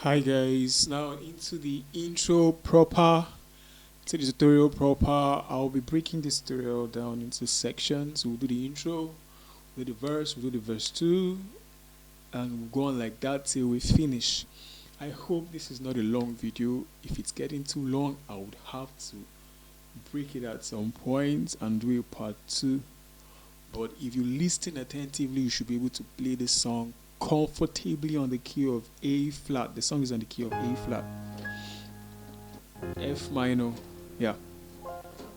Hi guys, now into the intro proper, to the tutorial proper. I'll be breaking this tutorial down into sections. We'll do the intro, we'll do the verse, we'll do the verse 2, and we'll go on like that till we finish. I hope this is not a long video. If it's getting too long, I would have to break it at some point and do a part 2. But if you listen attentively, you should be able to play this song comfortably on the key of A flat. The song is on the key of A flat, F minor. Yeah.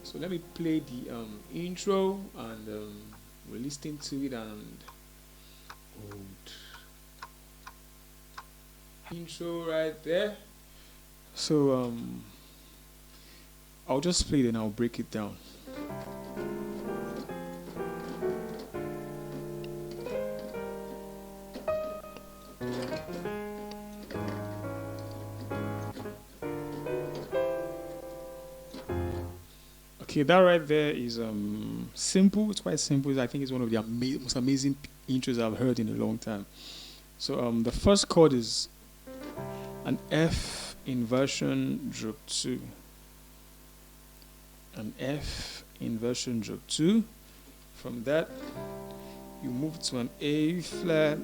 So let me play the intro and we're listening to it and intro right there. So I'll just play it and I'll break it down. Okay, that right there is simple. It's quite simple. I think it's one of the most amazing intros I've heard in a long time. So the first chord is an F inversion drop 2. An F inversion drop 2. From that, you move to an A flat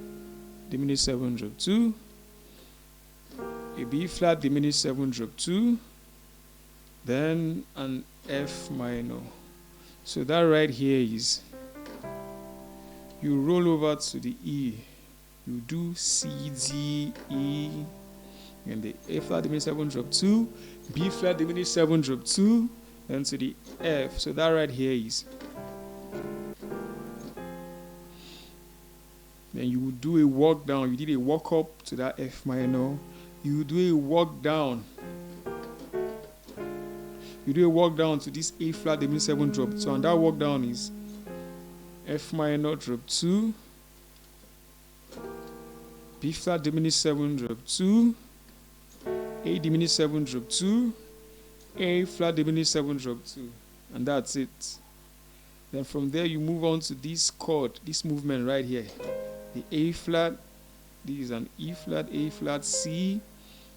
diminished 7 drop 2, a B flat diminished 7 drop 2, then an F minor. So that right here is, you roll over to the E, you do C, D, E, and the A flat diminished 7 drop 2, B flat diminished 7 drop 2, then to the F. So that right here is, then you would do a walk down. You did a walk up to that F minor. You do a walk down. You do a walk down to this A flat diminished 7 drop 2, and that walk down is F minor drop 2, B flat diminished 7 drop 2, A diminished 7 drop 2, A flat diminished 7 drop 2, and that's it. Then from there you move on to this chord, this movement right here. The A flat, this is an E flat, A flat, C,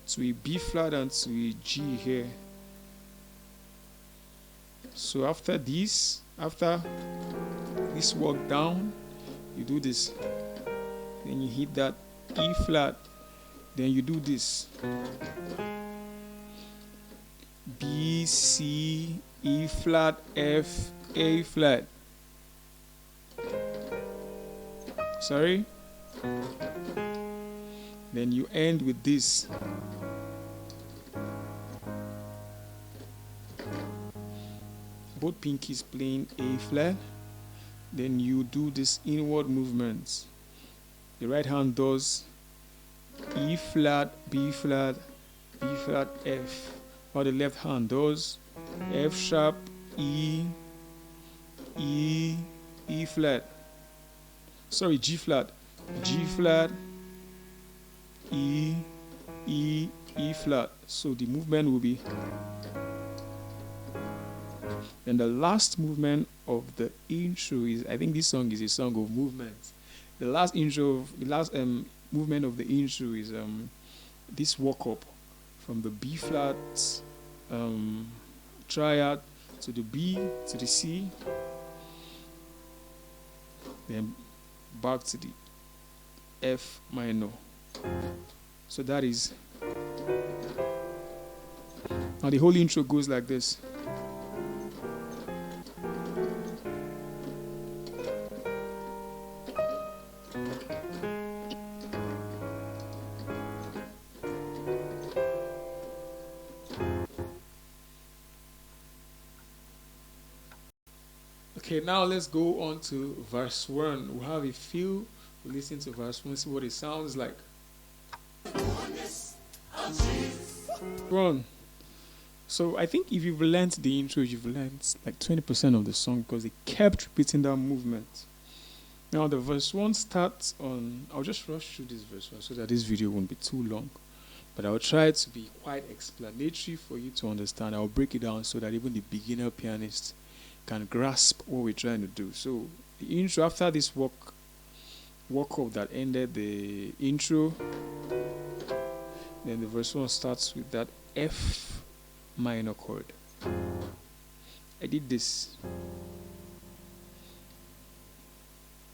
to a B flat and to a G here. So after this walk down, you do this. Then you hit that E flat. Then you do this. B, C, E flat, F, A flat. Sorry? Then you end with this. Both pinkies playing A flat. Then you do this inward movement. The right hand does E flat, B flat, B flat, F. While the left hand does F sharp, E, E, E flat. Sorry, G flat, G flat, E, E, E flat. So the movement will be. And the last movement of the intro is, I think this song is a song of movement. The last movement of the intro is this walk up from the B flat triad to the B to the C, then back to the F minor. So that is, now the whole intro goes like this. Okay, now let's go on to verse 1. We'll have a feel, we'll listen to verse 1, see what it sounds like. Run. So I think if you've learned the intro, you've learned like 20% of the song because they kept repeating that movement. Now the verse 1 starts on, I'll just rush through this verse 1 so that this video won't be too long. But I'll try to be quite explanatory for you to understand. I'll break it down so that even the beginner pianist can grasp what we're trying to do. So the intro, after this walk up that ended the intro, Then the verse 1 starts with that F minor chord. I did this.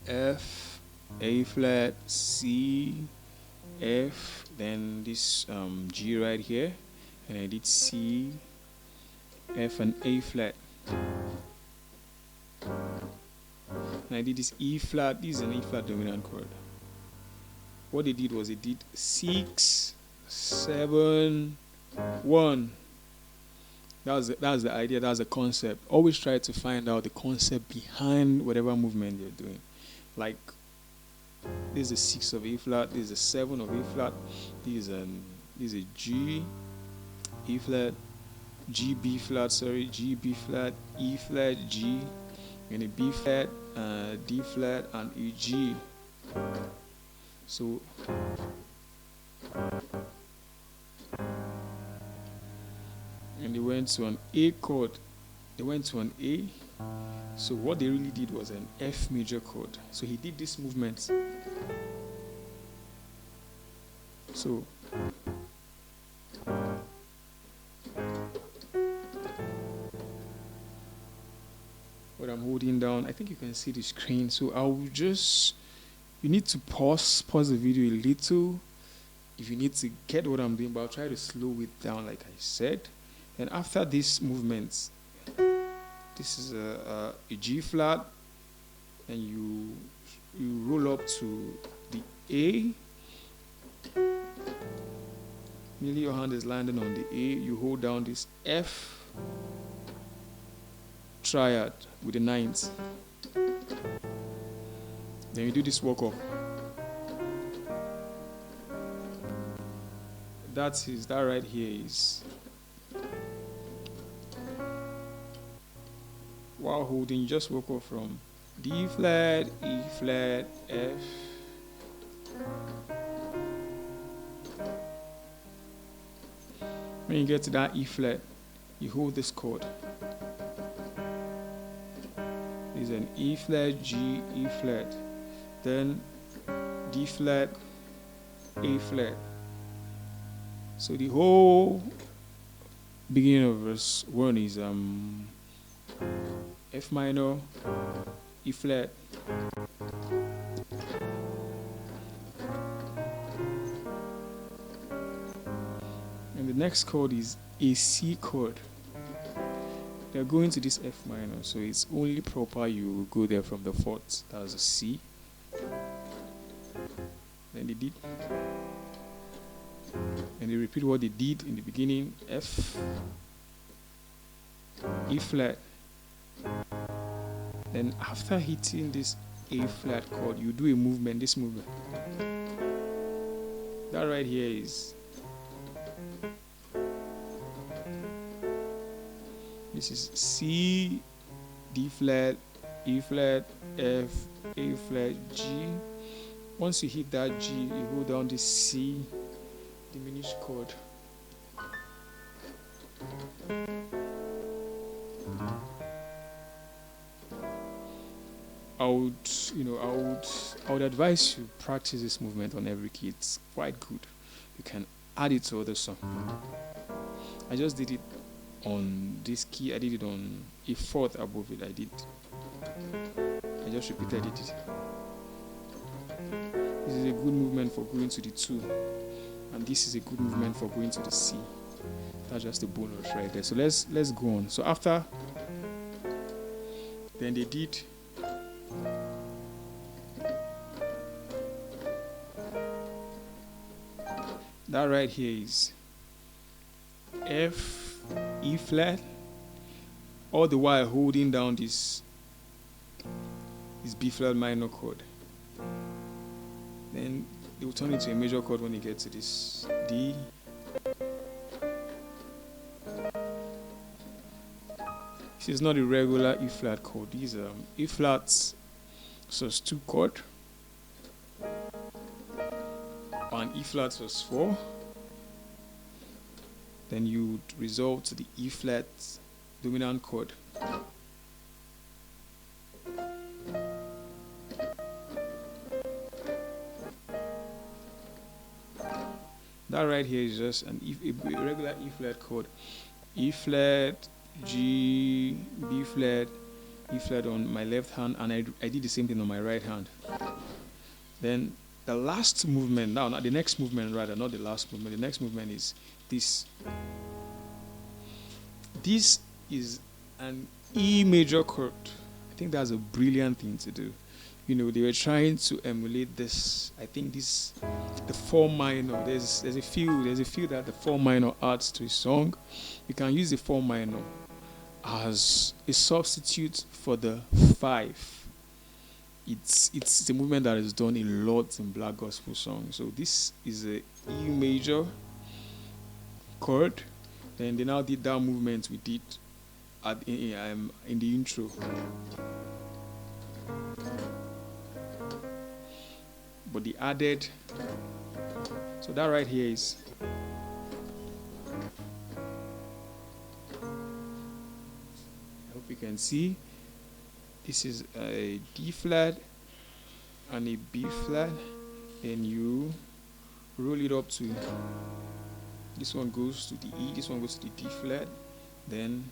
F, A flat, C, F, then this G right here, and I did C, F, and A flat. And I did this E flat. This is an E flat dominant chord. What they did was they did 6, 7, 1. That's the idea. That's the concept. Always try to find out the concept behind whatever movement you're doing. Like, this is a 6 of A flat. This is a 7 of A flat. This is a G, E flat, G B flat. Sorry, G B flat, E flat, G, and a B flat, D flat, and a G. So and they went to an A chord. They went to an A. So what they really did was an F major chord. So he did this movement. So what I'm holding down, I think you can see the screen. So you need to pause the video a little if you need to get what I'm doing, but I'll try to slow it down like I said. And after this movement, this is a G flat, and you roll up to the A. Nearly your hand is landing on the A. You hold down this F triad with the ninth. Then you do this walk up. That right here is, while holding, you just walk up from D flat, E flat, F. When you get to that E flat, you hold this chord. Is an E flat, G, E flat, then D flat, A flat. So the whole beginning of verse 1 is F minor, E flat, and the next chord is a C chord. They're going to this F minor, so it's only proper you go there from the fourth. That's a C. Then they did, and they repeat what they did in the beginning: F, E flat. Then after hitting this A flat chord, you do a movement. This movement, that right here is. This is C, D flat, E flat, F, A flat, G. Once you hit that G, you hold down this C diminished chord. I would advise you practice this movement on every key. It's quite good. You can add it to other songs. I just did it on this key. I did it on a fourth above it. I just repeated it. This is a good movement for going to the 2, and this is a good movement for going to the C. That's just a bonus right there. So let's go on. So after, then they did that right here is F, E flat, all the while holding down this B flat minor chord. Then they will turn into a major chord when you get to this D. This is not a regular E flat chord. These are E flats, sus 2 chord, and E flat sus 4. Then you resolve to the E flat dominant chord. That right here is just a regular E flat chord. E flat, G, B flat, E flat on my left hand, and I did the same thing on my right hand. Then the last movement, now not the next movement rather, not the last movement, the next movement is this. This is an E major chord. I think that's a brilliant thing to do. You know, they were trying to emulate this. I think this, the 4 minor. There's a feel that the 4 minor adds to a song. You can use the 4 minor as a substitute for the 5. It's a movement that is done a lot in black gospel songs. So this is a E major chord. Then they now did that movement we did in the intro. But they added, so that right here is, I hope you can see, this is a D flat and a B flat, then you roll it up to, this one goes to the E, this one goes to the D flat, then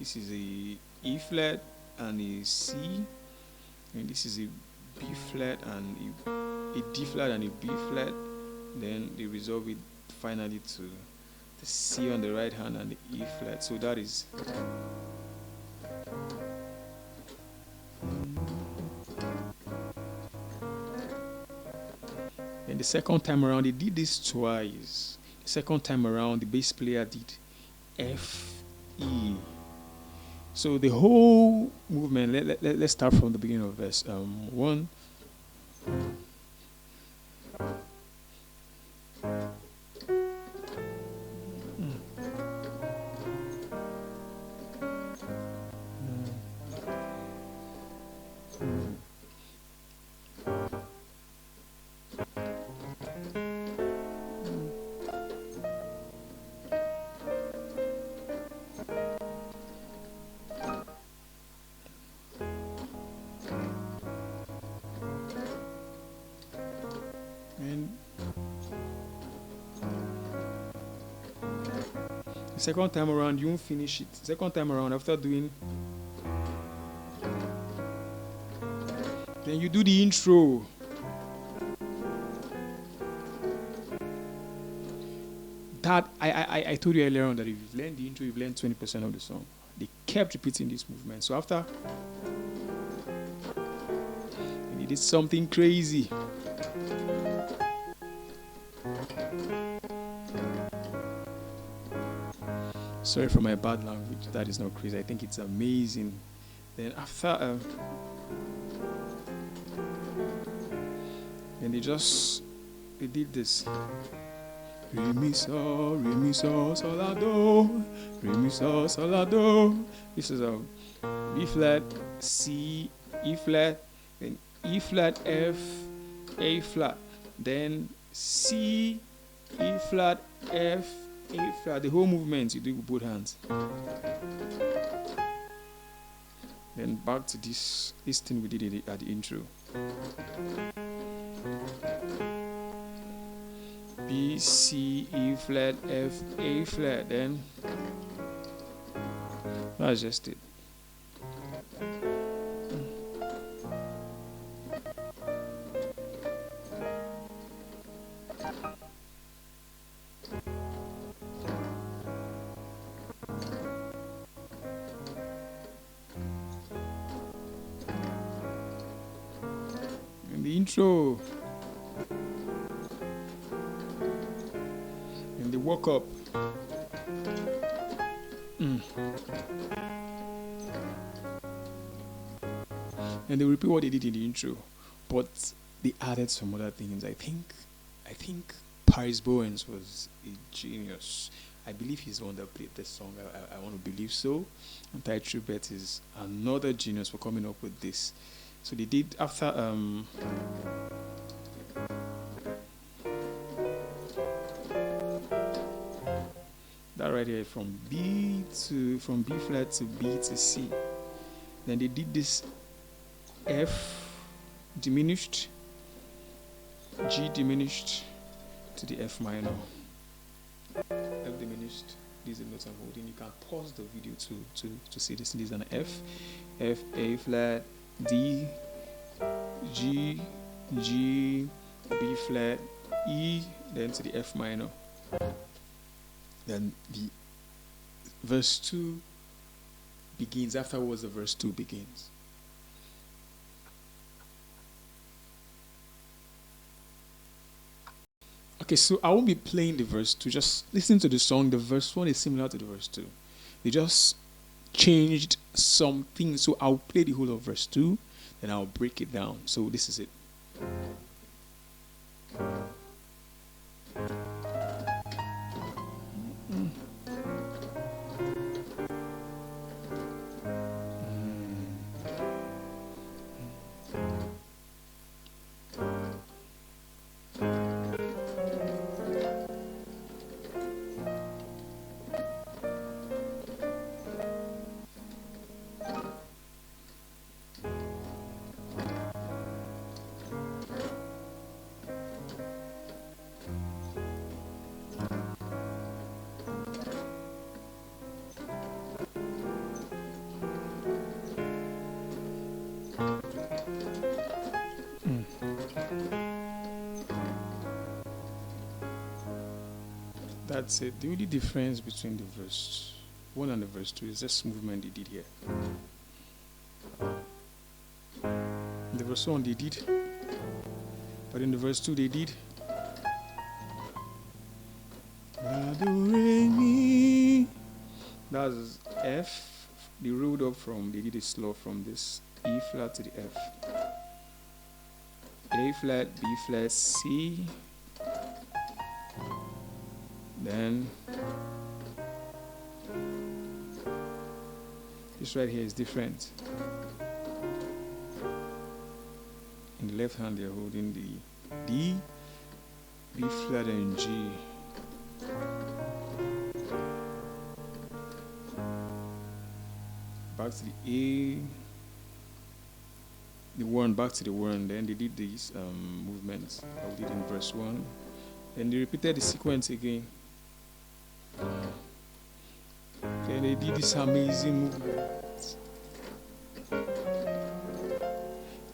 this is a E flat and a C, and this is a B flat and a D flat and a B flat. Then they resolve it finally to the C on the right hand and the E flat. So that is. Then the second time around, they did this twice. The second time around, the bass player did F, E. So the whole movement, let's start from the beginning of verse 1. Second time around, you won't finish it. Second time around, after doing, then you do the intro. That I told you earlier on that if you've learned the intro, you've learned 20% of the song. They kept repeating this movement. So after, they did something crazy. Sorry for my bad language. That is not crazy. I think it's amazing. Then after, then they did this. Re mi so sol la do, re mi so la do. This is a B flat, C, E flat, then E flat, F, A flat, then C, E flat, F, A flat. The whole movement you do with both hands. Then back to this thing we did at the intro. B, C, E flat, F, A flat. Then that's just it. And the intro. And they woke up. And they repeat what they did in the intro, but they added some other things. I think Parris Bowens was a genius. I believe he's the one that played this song. I want to believe so. And Tye Tribbett is another genius for coming up with this. So they did after that right here from B flat to B to C. Then they did this F diminished, G diminished to the F minor. F diminished. These are the notes I'm holding. You can pause the video to see this. This is an F, A flat, D, G, G, B flat, E, then to the F minor. Then the verse 2 begins. Afterwards, the verse 2 begins. Okay, so I won't be playing the verse 2. Just listen to the song. The verse 1 is similar to the verse 2. They just changed something. So I'll play the whole of verse 2, then I'll break it down. So this is it. That's it. The only difference between the verse 1 and the verse 2 is this movement they did here. In the verse 1 they did, but in the verse 2 they did. That's F. They rolled up from, they did a slow from this E flat to the F. A flat, B flat, C. Then this right here is different. In the left hand they're holding the D, B flat and G. Back to the A, the 1, back to the 1. Then they did these movements that we did in verse 1. Then they repeated the sequence again. Then they did this amazing movement.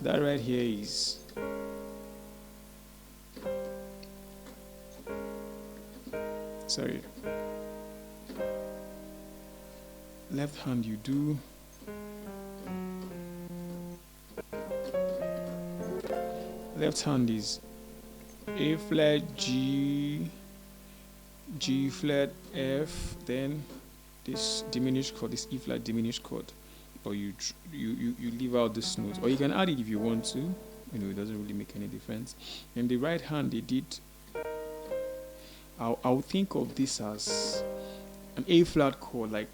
That right here is left hand you do left hand is A flat, G, G flat, F, then this diminished chord, this E flat diminished chord, or you leave out this note, or you can add it if you want to. You know, it doesn't really make any difference. In the right hand, they did. I'll think of this as an A flat chord, like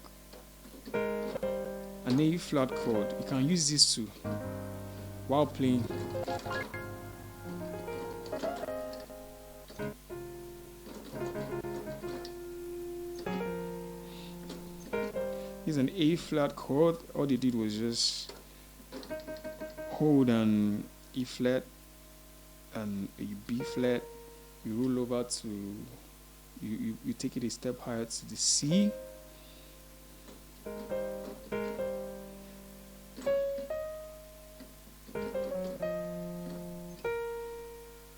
an A flat chord. You can use this too while playing. This is an A flat chord. All they did was just hold an E flat and a B flat. You roll over to you take it a step higher to the C.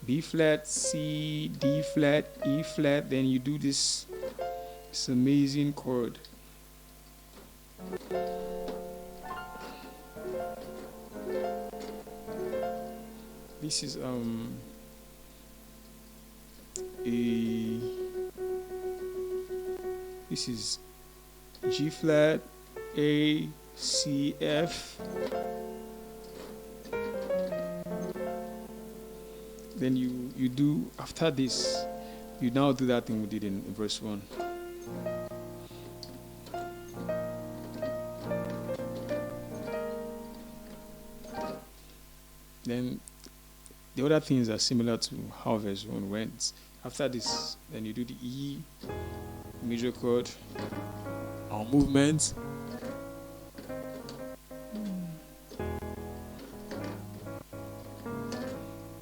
B flat, C, D flat, E flat, then you do this amazing chord. This is this is G flat, A, C, F. Then you do, after this, you now do that thing we did in verse 1. Then the other things are similar to how verse 1 went. After this, then you do the E major chord, our movement.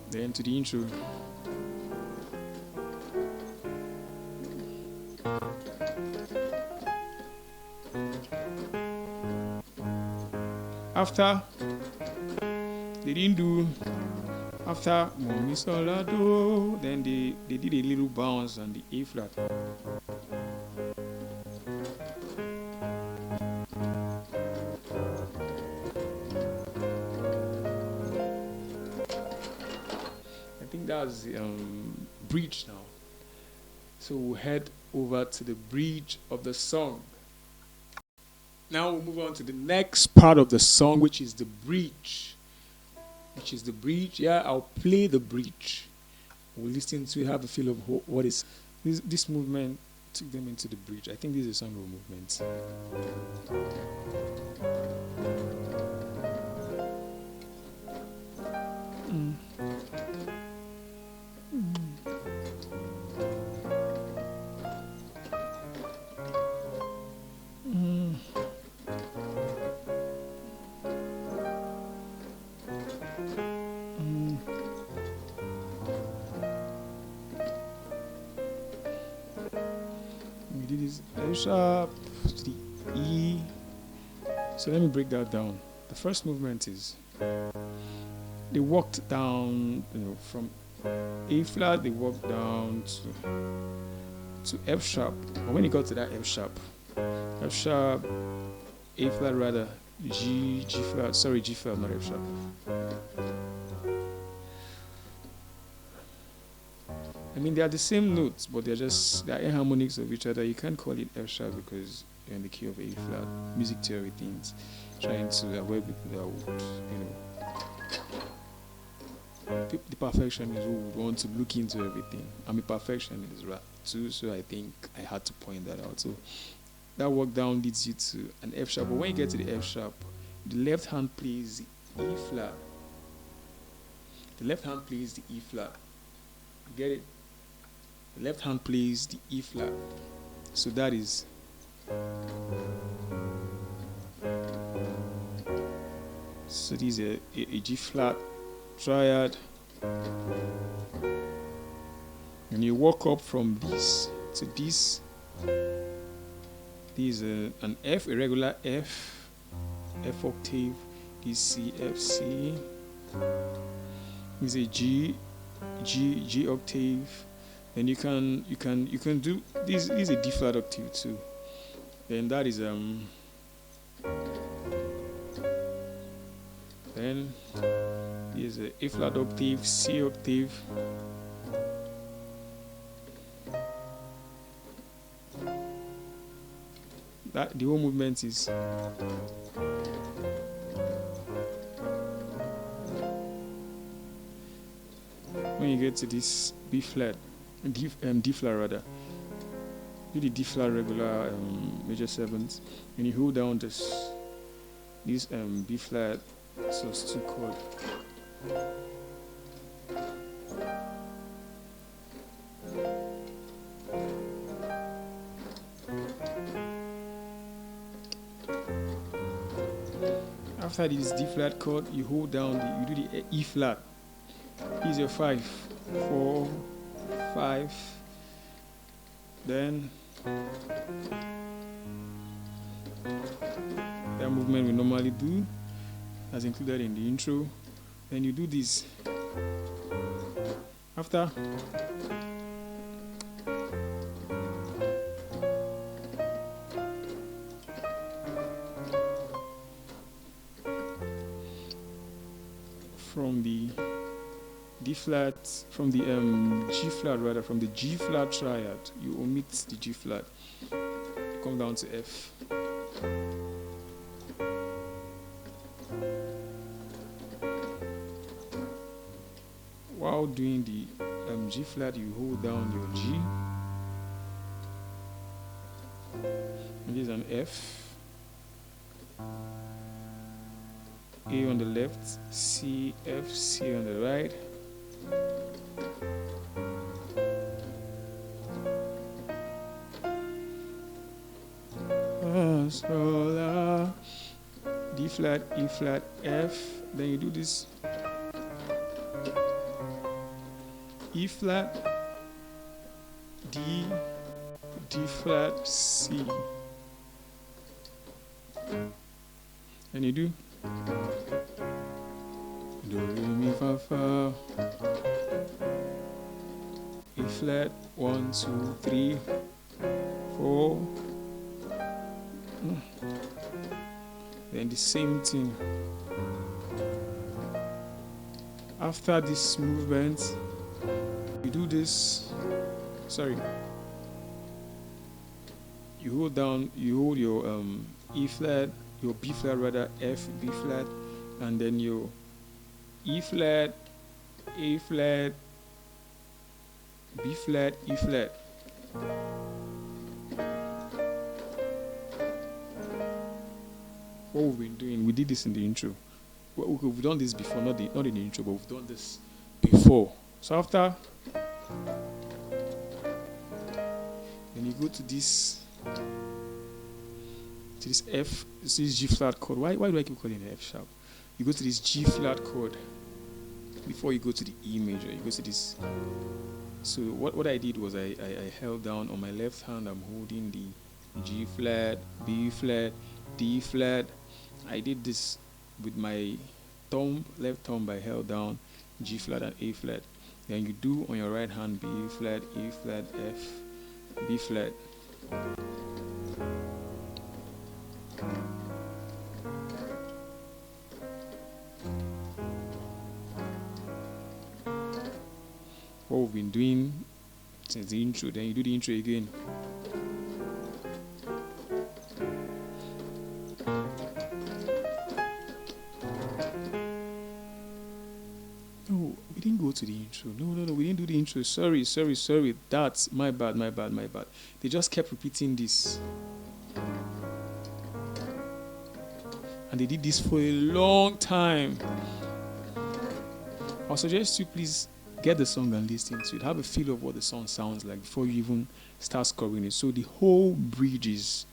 Then to the intro. after they didn't do after Mommy Solado, then they did a little bounce on the A flat. I think that's the bridge now. So we'll head over to the bridge of the song. Now we'll move on to the next part of the song, which is the bridge. Yeah, I'll play the bridge. We'll listen to it, have a feel of what is this movement took them into the bridge. I think this is a song of movement. We did this A sharp to the E. So let me break that down. The first movement is they walked down, from A flat. They walked down to F sharp. But when you got to that F sharp, A flat rather, G flat. Sorry, G flat, not F sharp. I mean, they are the same notes, but they're enharmonics of each other. You can't call it F sharp because you're in the key of A flat. Music theory things, trying to avoid people that would, the perfectionist who would want to look into everything. I'm a perfectionist, right, too, so I think I had to point that out. So that walk down leads you to an F sharp. But when you get to the F sharp, the left hand plays the E flat. The left hand plays the E flat. Get it? The left hand plays the E flat. So that is this is a G flat triad. And you walk up from this to this. This is an F, a regular F octave. This C, F, C. This is a G octave. Then you can do this. This is a D flat octave too. Then that is then here's a A flat octave, C octave. That the whole movement is when you get to this B flat, D flat rather, do the D flat regular major seventh, and you hold down this B flat sus2 chord. After this D flat chord, you hold down you do the E flat. Here's your 5, 4, 5. Then that movement we normally do, as included in the intro. Then you do this. After from the D flat, from the G flat rather, from the G flat triad, you omit the G flat, come down to F. While doing the G flat, you hold down your G, and this is an F. A on the left, C, F, C on the right. So D flat, E flat, F. Then you do this E flat, D, D flat, C. And you do Do, re, mi, fa, fa. A flat, 1, 2, 3, 4. Then the same thing. After this movement, you do this. Sorry. You hold down. You hold your E flat, your B flat rather, F, B flat, and then your E flat, A flat, B flat, E flat. What we've been doing, we did this in the intro. We've done this before, not in the intro, but we've done this before. So after, then you go to this F, this G flat chord. Why do I keep calling it F sharp? You go to this G flat chord before you go to the E major. You go to this. So what I did was I held down on my left hand. I'm holding the G flat, B flat, D flat. I did this with my left thumb. I held down G flat and A flat. Then you do on your right hand B flat, E flat, F, B flat. What we've been doing since the intro. Then you do the intro again. No, we didn't go to the intro. No, we didn't do the intro. Sorry. That's my bad. They just kept repeating this. And they did this for a long time. I'll suggest you please get the song and listen to it. Have a feel of what the song sounds like before you even start scoring it. So the whole bridge is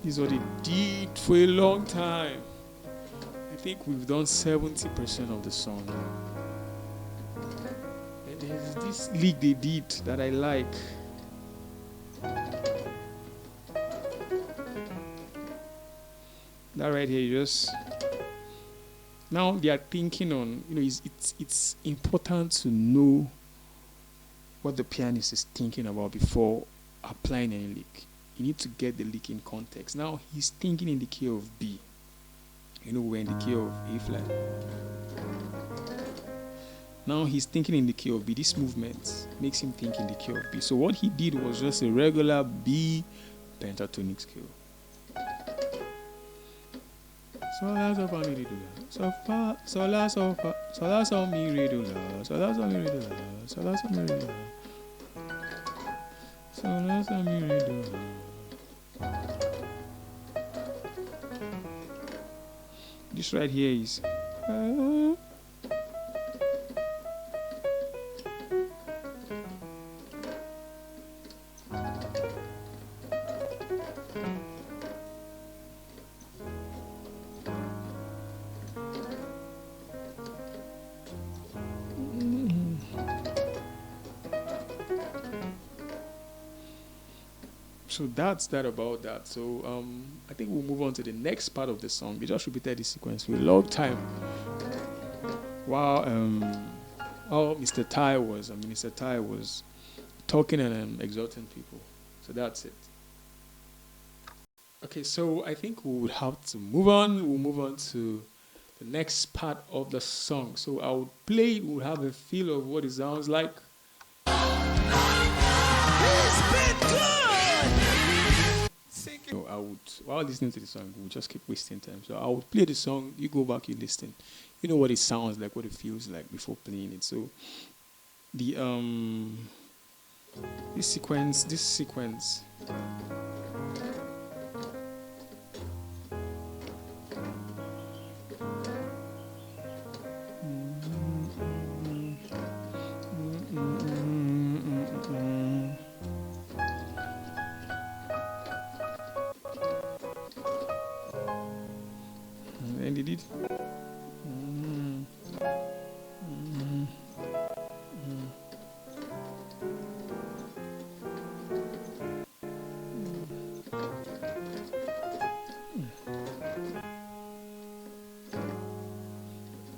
This is what they did for a long time. I think we've done 70% of the song. And there's this lick they did that I like. That right here, you just now they are thinking on. It's important to know what the pianist is thinking about before applying any lick. You need to get the lick in context. Now he's thinking in the key of B. We're in the key of A flat. Now he's thinking in the key of B. This movement makes him think in the key of B. So what he did was just a regular B pentatonic scale. So la so fa mi re do la. So fa so la so fa so la so mi re do la. So la so mi re do la. So la so mi re do la. So la so mi re do la. This right here is So that's that about that. So I think we'll move on to the next part of the song. We just repeated this sequence for a long time. While Mr. Tye was talking and exhorting people. So that's it. Okay, so I think we would have to move on. We'll move on to the next part of the song. So I would play it. We'll have a feel of what it sounds like. I would, while listening to the song, we'll just keep wasting time. So I would play the song, you go back, you listen. you know what it sounds like, what it feels like before playing it. So the this sequence. And they did.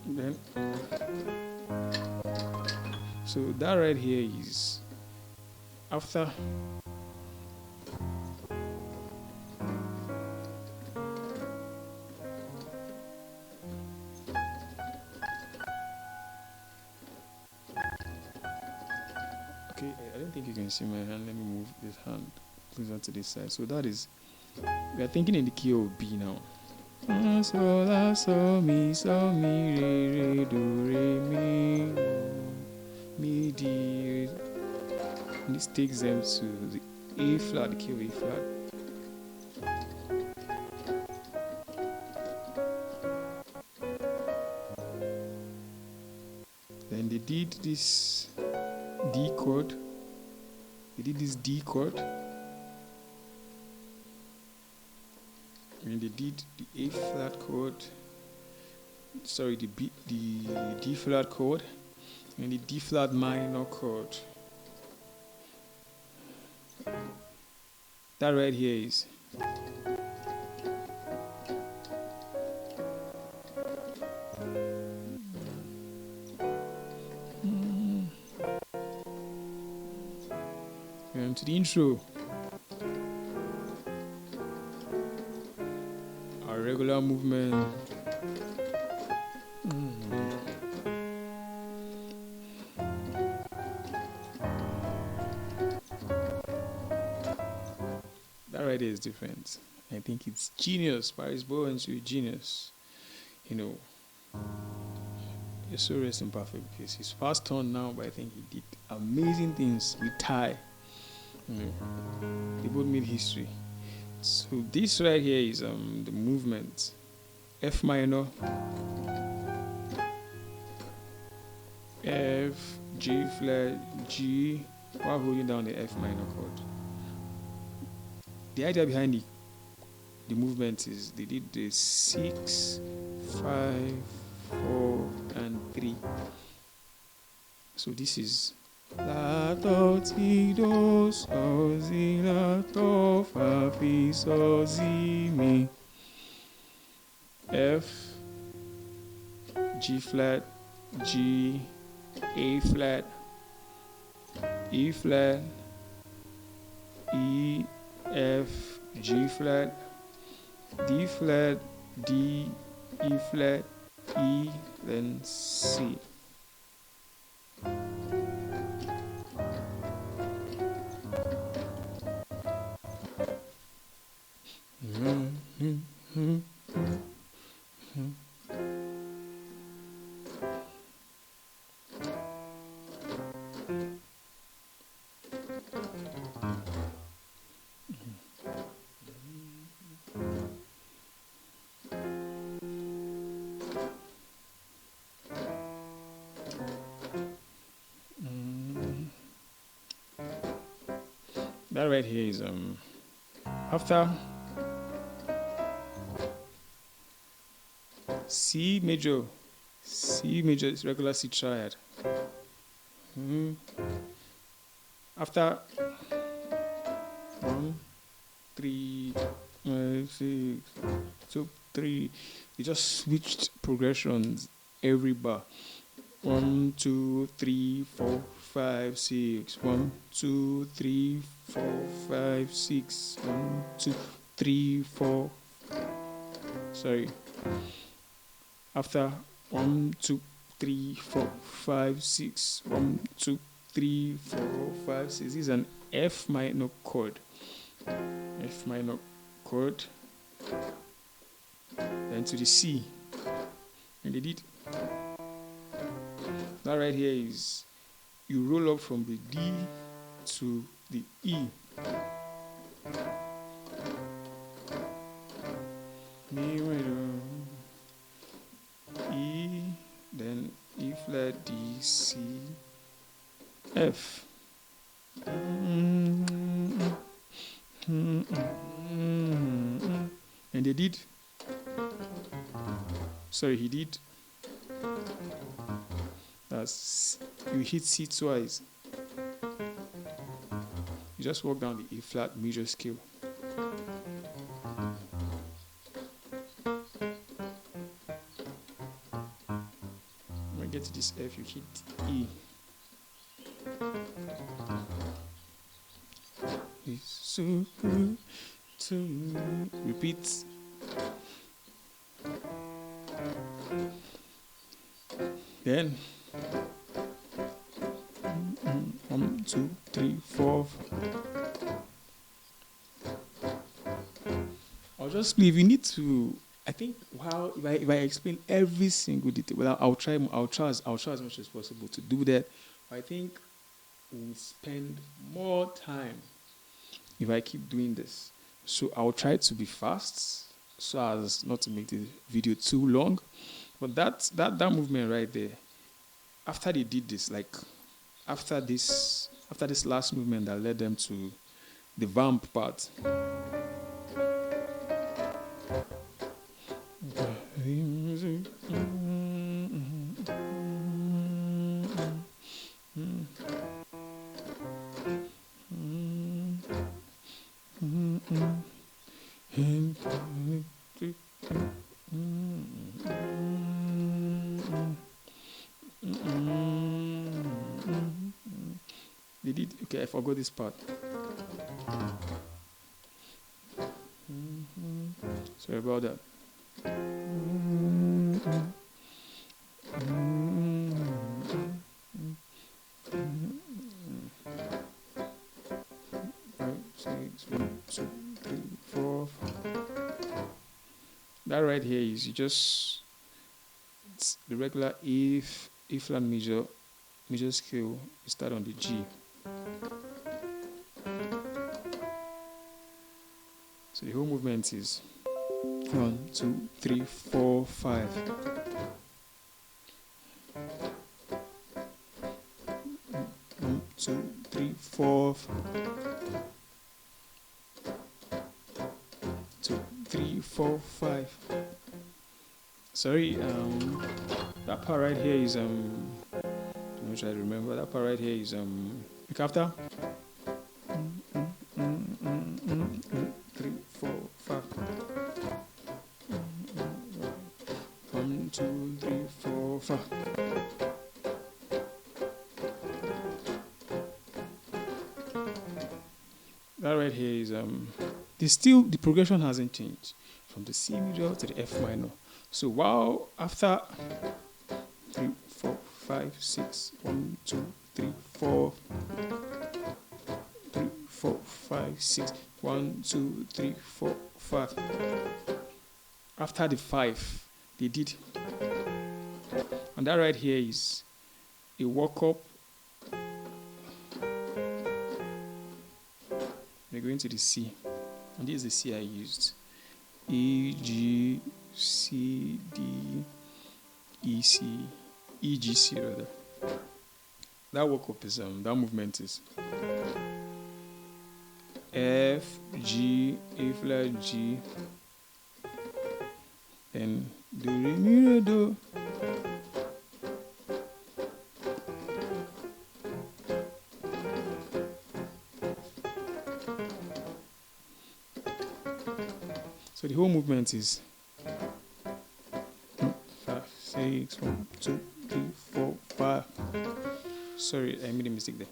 Then, so that right here is after okay, I don't think you can see my hand. Let me move this hand closer to this side. So that is, we are thinking in the key of B now. So la so mi re do re mi d. This takes them to the A flat, the key of A flat. Then they did this D chord. They did this D chord. And they did the A flat chord. Sorry, the D flat chord and the D flat minor chord. That right here is and to the intro. Our regular movement. That right there is different. I think it's genius. Parris Bowens, you're a genius. You know, you're so rest in perfect peace. He's passed on now, but I think he did amazing things with Tye. You know, they both made history. So this right here is the movement. F minor, F, G flat, G, while holding down the F minor chord. The idea behind the movement is they did the 6, 5, 4, and 3. So this is La do ti do so si la do fa fi so si mi. F, G flat, G, A flat, E flat, E, F, G flat, D flat, D, E flat, E, then C. That right here is after C major is regular C triad. After 1, 3, 6, 2, 3, you just switched progressions every bar. 1, 2, 3, 4, 5, 6. 1, 2, 3, 4, 5, 6. 1, 2, 3, 4. Sorry. After 1, 2, 3, 4, 5, 6. 1, 2, 3, 4, 5, 6. This is an F minor chord. F minor chord. Then to the C. And they did That right here is you roll up from the D to the E. Mi minor, E, then E flat, D, C, F. And they did. Sorry, he did. That's you hit C twice. You just walk down the E flat major scale. When you get to this F, you hit E. It's so good to me. Repeat. Then 1, 2, 3, 4. I'll just leave. You need to. I think if I explain every single detail, well, I'll try as much as possible to do that. I think we'll spend more time if I keep doing this. So I'll try to be fast so as not to make the video too long. But that movement right there, after they did this, like after this last movement that led them to the vamp part. They did. Okay, I forgot this part. Sorry about that. That right here is it's the regular E flat major scale. You start on the G. So the whole movement is 1, 2, 3, 4, 5. 1, 2, 3, 4. 2, 3, 4, 5. Sorry, that part right here is I'm not sure I remember. That part right here is pick after. 3, 4, 5. 1, 2, 3, 4, 5. That right here is the progression hasn't changed from the C major to the F minor. So while after 3, 4, 5, 6, 1, 2, 3, 4, 3, 4, 5, 6, 1, 2, 3, 4, 5. After the 5, they did. And that right here is a walk up. We're going to the C. And this is the C I used. E, G, C, D, E, C, E, G, C rather. That walk up is, that movement is F, G, A flat, G, then do, re, mi, re, do. So the whole movement is 5, 6, 1, 2, 3, 4, 5. Sorry, I made a mistake there.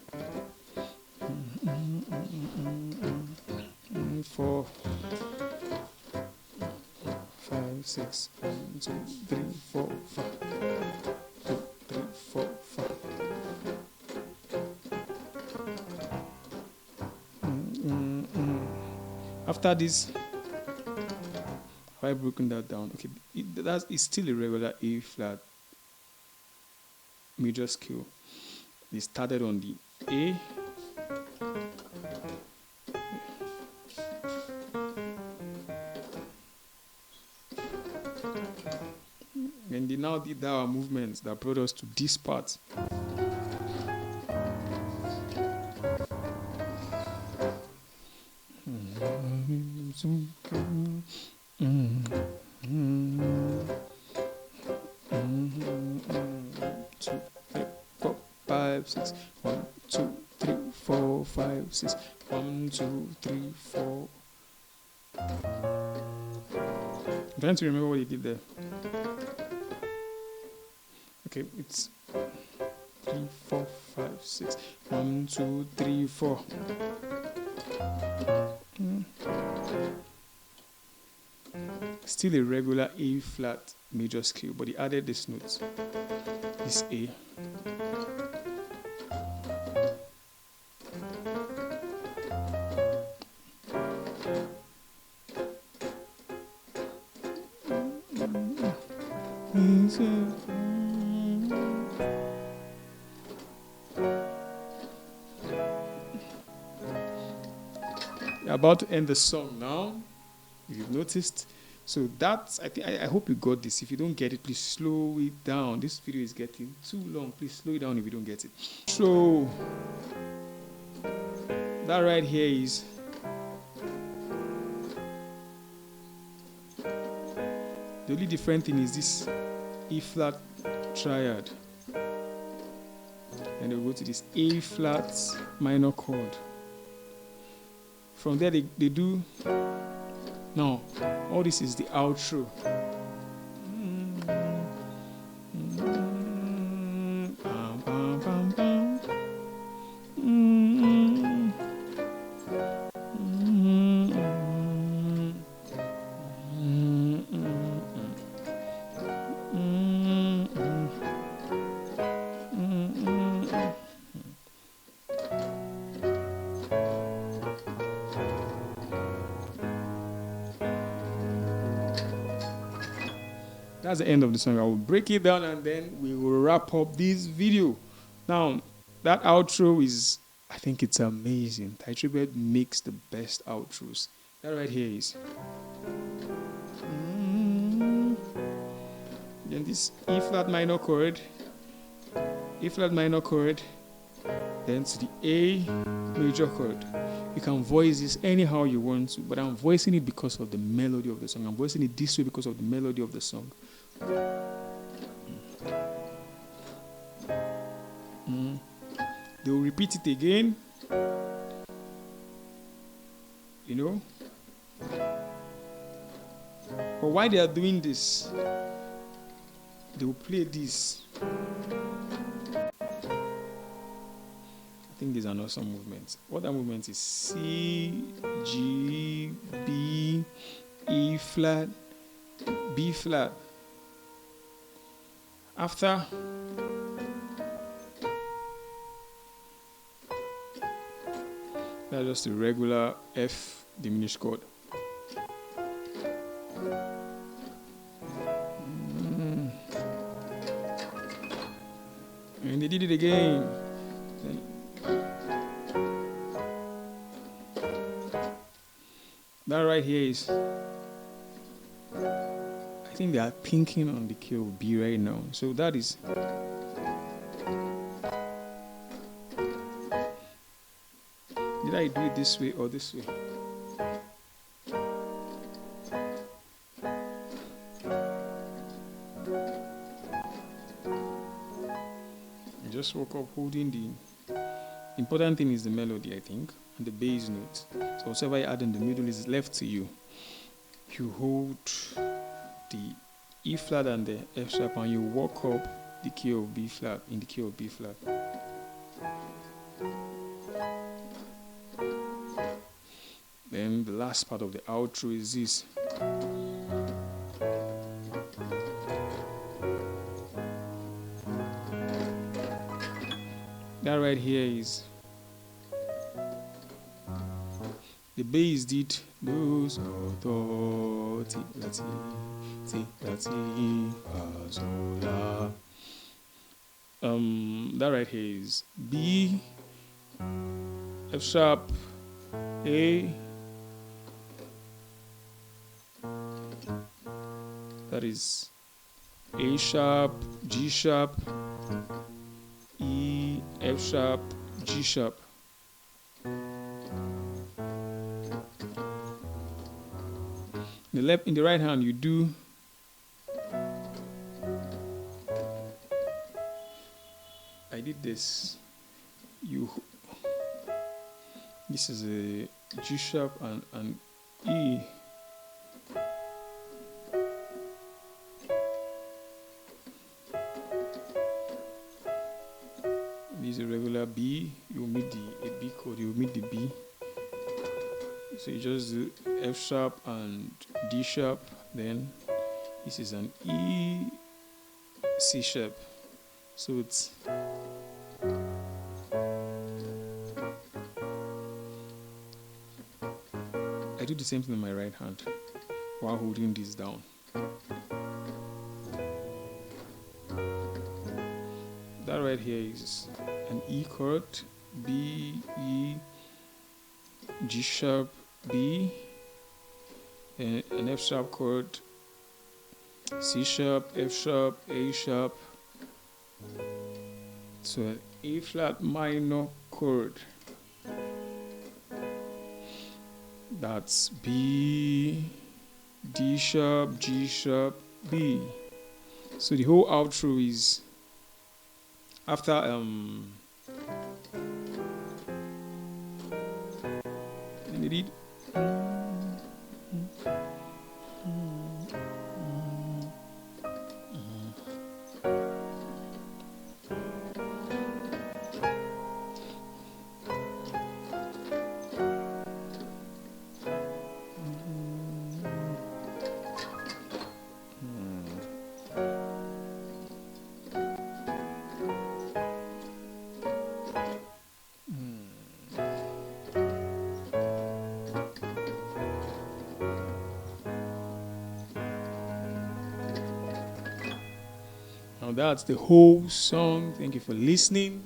4, 5, 6, 1, 2, 3, 4, 5. 2, 3, 4, 5. After this, have I broken that down? Okay, it's still a regular A flat major scale. They started on the A. And they now did our movements that brought us to this part. Two, three, four, five, six. 1, 2, 3, 4, 5, 6. 1, 2, 3, 4. I'm trying to remember what he did there. Okay, it's 3, 4, 5, 6. 1, 2, 3, 4. Still a regular A flat major scale, but he added this note. This A. We're about to end the song now, if you've noticed. So that's, I hope you got this. If you don't get it, please slow it down. This video is getting too long. Please slow it down if you don't get it. So that right here is the only different thing is this E flat triad. And they'll go to this A flat minor chord. From there they do. Now, all this is the outro. That's the end of the song. I will break it down and then we will wrap up this video. Now, that outro is, I think it's amazing. Tye Tribbett makes the best outros. That right here is. Then this E flat minor chord, E flat minor chord, then to the A major chord. You can voice this anyhow you want to, but I'm voicing it because of the melody of the song. I'm voicing it this way because of the melody of the song. They will repeat it again, you know. But why they are doing this, they will play this. I think these are not some movements. What that movement is: C, G, B, E flat, B flat. After that's just a regular F diminished chord. And they did it again. That right here is, I think they are thinking on the key of B right now. So that is. Did I do it this way or this way? I just woke up holding the important thing is the melody, I think, and the bass note. So whatever you add in the middle is left to you. You hold the E flat and the F sharp and you walk up the key of B flat in the key of B flat. Then the last part of the outro is this. That right here is the bass did those that right here is B, F sharp, A. That is A sharp, G sharp, E, F sharp, G sharp. In the right hand, you do I did this. This is a G sharp and E. This is a regular B. You meet a B chord. You meet the B. So you just do F sharp and D sharp. Then this is an E, C sharp. So it's I do the same thing in my right hand while holding this down. That right here is an E chord, B, E, G sharp, B, and an F sharp chord, C sharp, F sharp, A sharp. So an A flat minor chord. That's B, D sharp, G sharp, B. So the whole outro is after let me read. Now that's the whole song. Thank you for listening.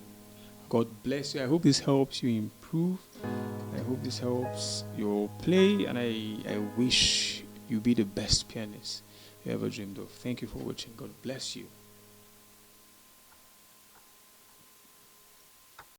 God bless you. I hope this helps you improve. I hope this helps your play, and I wish you be the best pianist you ever dreamed of. Thank you for watching. God bless you.